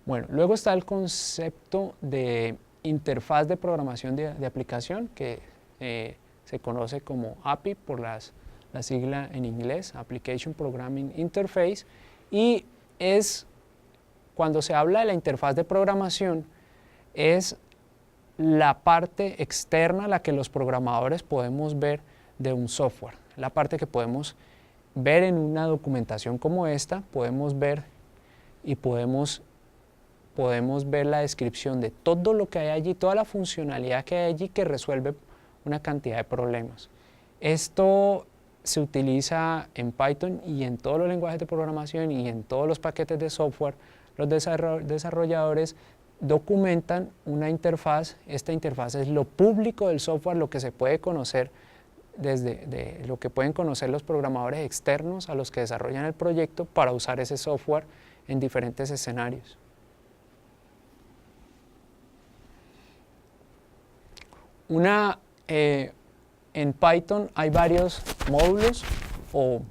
Bueno, luego está el concepto de interfaz de programación de aplicación, que se conoce como API por la sigla en inglés, Application Programming Interface, y es, cuando se habla de la interfaz de programación, es la parte externa, la que los programadores podemos ver de un software, la parte que podemos ver en una documentación como esta, podemos ver y podemos ver la descripción de todo lo que hay allí, toda la funcionalidad que hay allí que resuelve una cantidad de problemas. Esto se utiliza en Python y en todos los lenguajes de programación y en todos los paquetes de software. Los desarrolladores documentan una interfaz. Esta interfaz es lo público del software, lo que se puede conocer lo que pueden conocer los programadores externos a los que desarrollan el proyecto para usar ese software en diferentes escenarios. En Python hay varios módulos o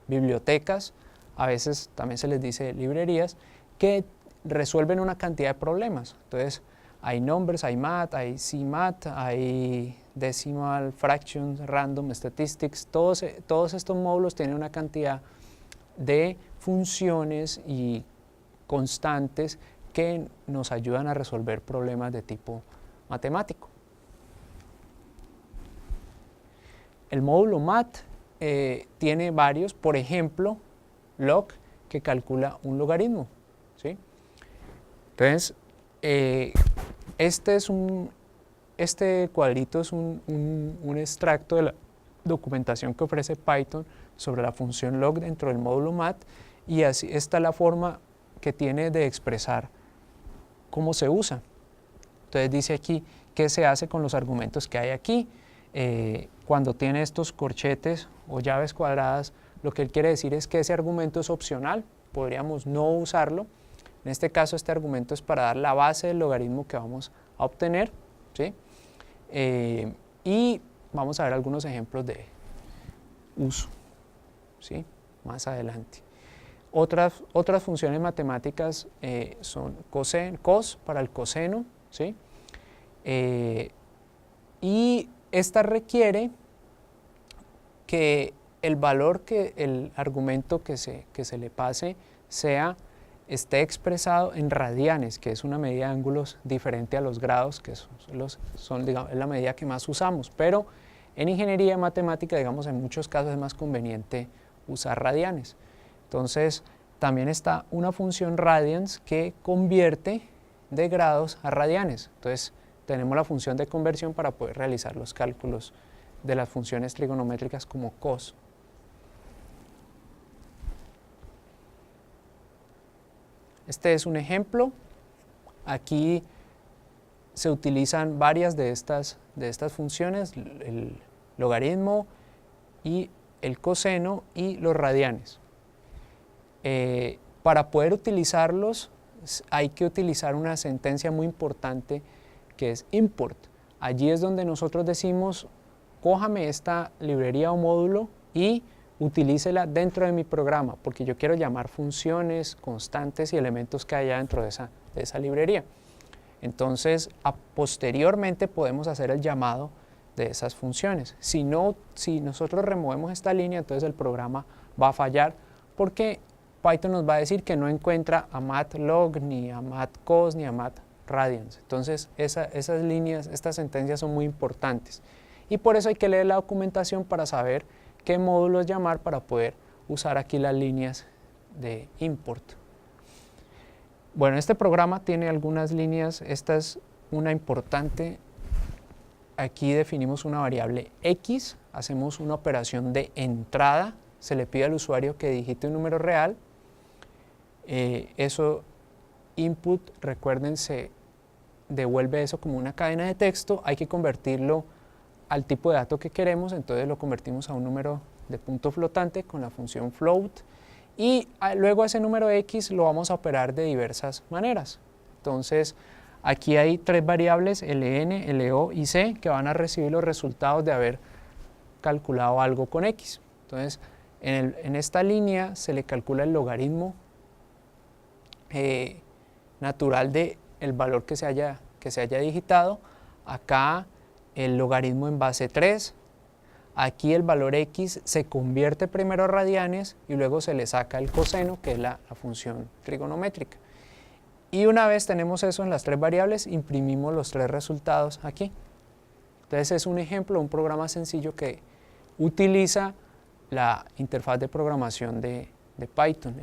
bibliotecas, a veces también se les dice librerías, que resuelven una cantidad de problemas. Entonces, hay numbers, hay math, hay CMath, hay decimal, fractions, random, statistics, todos estos módulos tienen una cantidad de funciones y constantes que nos ayudan a resolver problemas de tipo matemático. El módulo math tiene varios, por ejemplo, log, que calcula un logaritmo, ¿sí? Entonces, este cuadrito es un extracto de la documentación que ofrece Python sobre la función log dentro del módulo math, y así está la forma que tiene de expresar cómo se usa. Entonces dice aquí qué se hace con los argumentos que hay aquí. Cuando tiene estos corchetes o llaves cuadradas, lo que él quiere decir es que ese argumento es opcional, podríamos no usarlo. En este caso, este argumento es para dar la base del logaritmo que vamos a obtener, ¿sí? Y vamos a ver algunos ejemplos de uso, ¿sí? Más adelante. Otras funciones matemáticas son cos para el coseno, ¿sí? Y esta requiere que el valor el argumento que se le pase esté expresado en radianes, que es una medida de ángulos diferente a los grados, que son digamos, es la medida que más usamos, pero en ingeniería matemática, digamos, en muchos casos es más conveniente usar radianes. Entonces, también está una función radians que convierte de grados a radianes. Entonces, tenemos la función de conversión para poder realizar los cálculos de las funciones trigonométricas como cos. Este es un ejemplo. Aquí se utilizan varias de estas funciones, el logaritmo y el coseno y los radianes. Para poder utilizarlos hay que utilizar una sentencia muy importante que es import. Allí es donde nosotros decimos, cójame esta librería o módulo y utilícela dentro de mi programa, porque yo quiero llamar funciones, constantes y elementos que haya dentro de esa librería. Entonces, posteriormente podemos hacer el llamado de esas funciones. Si nosotros removemos esta línea, entonces el programa va a fallar, porque Python nos va a decir que no encuentra a mathlog, ni a matcos, ni a matradians. Entonces, esas líneas, estas sentencias son muy importantes. Y por eso hay que leer la documentación para saber qué módulos llamar para poder usar aquí las líneas de import. Bueno, este programa tiene algunas líneas. Esta es una importante. Aquí definimos una variable x, hacemos una operación de entrada, se le pide al usuario que digite un número real. Eso, input, recuerden, se devuelve eso como una cadena de texto. Hay que convertirlo al tipo de dato que queremos, entonces lo convertimos a un número de punto flotante con la función float, y luego ese número x lo vamos a operar de diversas maneras. Entonces aquí hay tres variables, ln, lo y c, que van a recibir los resultados de haber calculado algo con x. Entonces en esta línea se le calcula el logaritmo natural del valor que se haya digitado. Acá el logaritmo en base 3. Aquí el valor x se convierte primero a radianes y luego se le saca el coseno, que es la función trigonométrica. Y una vez tenemos eso en las 3 variables, imprimimos los 3 resultados aquí. Entonces es un ejemplo, un programa sencillo que utiliza la interfaz de programación de Python,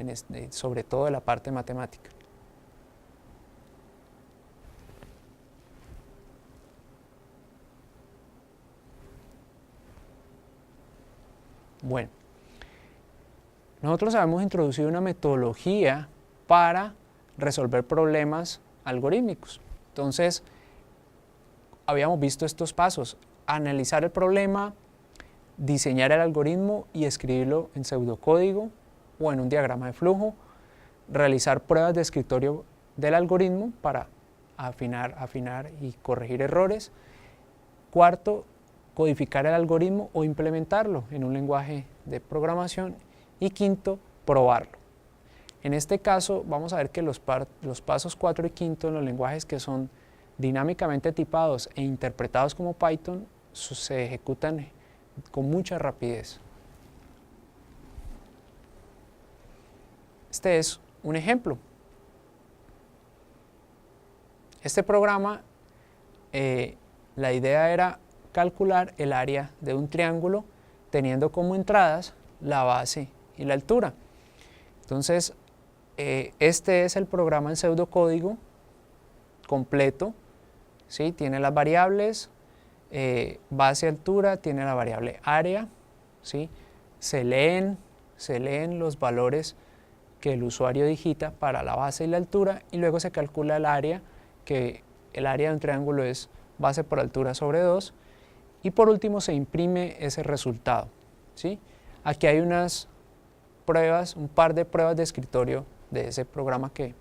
sobre todo de la parte matemática. Bueno, nosotros habíamos introducido una metodología para resolver problemas algorítmicos. Entonces, habíamos visto estos pasos: analizar el problema, diseñar el algoritmo y escribirlo en pseudocódigo o en un diagrama de flujo, realizar pruebas de escritorio del algoritmo para afinar y corregir errores. Cuarto, codificar el algoritmo o implementarlo en un lenguaje de programación. Y quinto, probarlo. En este caso vamos a ver que los pasos 4 y 5 en los lenguajes que son dinámicamente tipados e interpretados como Python se ejecutan con mucha rapidez. Este es un ejemplo. Este programa, la idea era calcular el área de un triángulo teniendo como entradas la base y la altura. Entonces, este es el programa en pseudocódigo completo, ¿sí? Tiene las variables base y altura, tiene la variable área, ¿sí? Se leen los valores que el usuario digita para la base y la altura, y luego se calcula el área, que el área de un triángulo es base por altura sobre 2, y por último se imprime ese resultado, ¿sí? Aquí hay unas pruebas, un par de pruebas de escritorio de ese programa que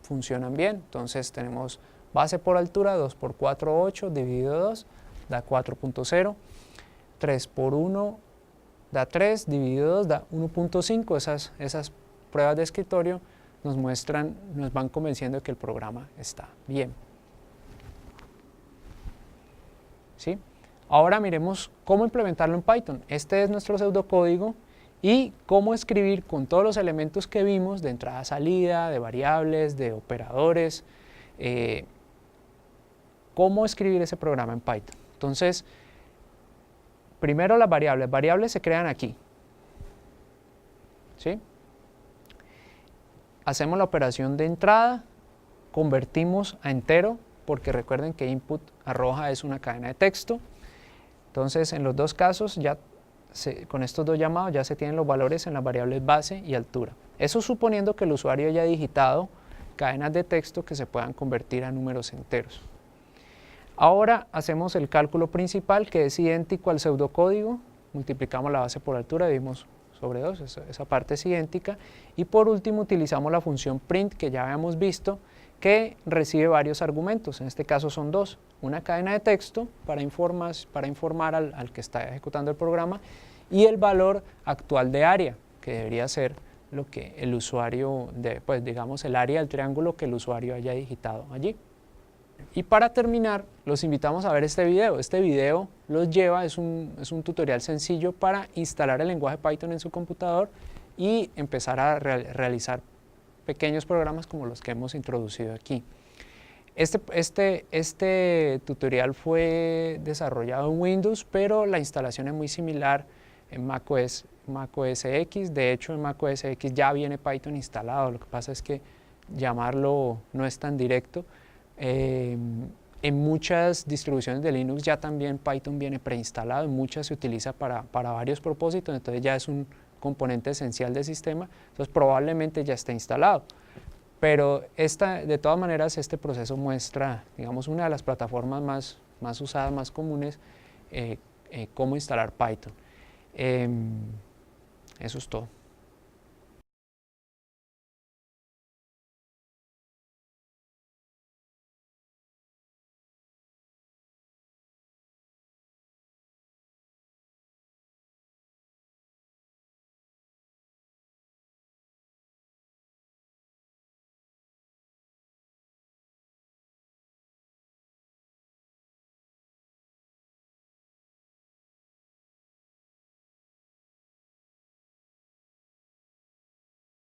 funcionan bien. Entonces tenemos base por altura, 2 por 4, 8, dividido 2, da 4.0, 3 por 1, da 3, dividido 2, da 1.5. Esas pruebas de escritorio nos van convenciendo de que el programa está bien, ¿sí? Ahora miremos cómo implementarlo en Python. Este es nuestro pseudocódigo y cómo escribir con todos los elementos que vimos de entrada, salida, de variables, de operadores, cómo escribir ese programa en Python. Entonces, primero las variables se crean aquí, ¿sí? Hacemos la operación de entrada, convertimos a entero, porque recuerden que input arroja es una cadena de texto. Entonces, en los dos casos, con estos dos llamados ya se tienen los valores en las variables base y altura. Eso suponiendo que el usuario haya digitado cadenas de texto que se puedan convertir a números enteros. Ahora hacemos el cálculo principal, que es idéntico al pseudocódigo. Multiplicamos la base por altura, dividimos sobre 2, esa parte es idéntica. Y por último utilizamos la función print, que ya habíamos visto, que recibe varios argumentos. En este caso son 2, una cadena de texto para informar al que está ejecutando el programa, y el valor actual de área, que debería ser lo que el usuario, digamos el área del triángulo que el usuario haya digitado allí. Y para terminar, los invitamos a ver este video. Este video los lleva, es un tutorial sencillo para instalar el lenguaje Python en su computador y empezar a realizar pequeños programas como los que hemos introducido aquí. Este tutorial fue desarrollado en Windows, pero la instalación es muy similar en macOS X. De hecho, en macOS X ya viene Python instalado. Lo que pasa es que llamarlo no es tan directo. En muchas distribuciones de Linux ya también Python viene preinstalado, en muchas se utiliza para varios propósitos, entonces ya es un componente esencial del sistema, entonces probablemente ya está instalado. Pero de todas maneras este proceso muestra, digamos, una de las plataformas más usadas, más comunes, cómo instalar Python. Eso es todo.